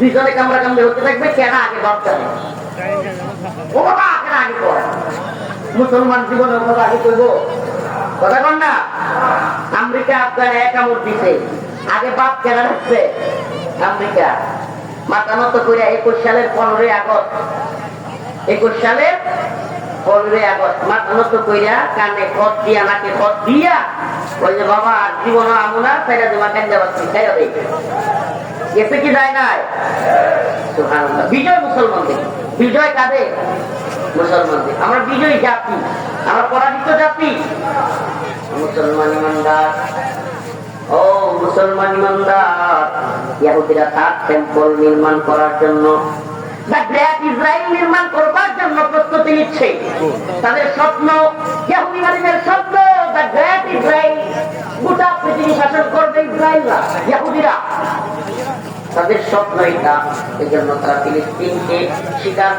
দুইজনে কামড়া কামড়ে হতে থাকবে, কেন আগে বাচ্চা নেই ও বাবা কেন আগে কর। মুসলমান জীবনে ও কথা আগে করবো, কথা কর না। আমেরিকা আফগান এক কামড় দিছে, আগে বাপ কেন রাখছে আমেরিকা। মাথা নত করে 21 সালের 15ই আগস্ট, 21 সালের 15ই আগস্ট মাথা নত কইরা কানে খত দিয়া নাকে খত দিয়া ওই যে বাবা জীবন আমুনা ফেরা দেওয়া কান্দা বাচ্চি ফেরা দেয় এতে কি যায় নাই। সুবহানাল্লাহ। বিজয় মুসলমানদের, বিজয় কাদের? মুসলমানদের। আমরা বিজয়ী জাতি, আমরা পরাজিত জাতি। মুসলমান ইমানদার, ও মুসলমান ইমানদার, ইহুদিরা তার টেম্পল নির্মাণ করার জন্য, ইসরায়েল নির্মাণ করবার জন্য প্রস্তুতি নিচ্ছে। তাদের স্বপ্ন, ইহুদিদের স্বপ্ন, দ্য গ্রেট ইসরায়েল, গোটা পৃথিবী শাসন করবে ইসরায়েল না ইহুদিরা। তাদের স্বপ্ন এটা, এই জন্য তারা ফিলিস্তিনকে স্বীকার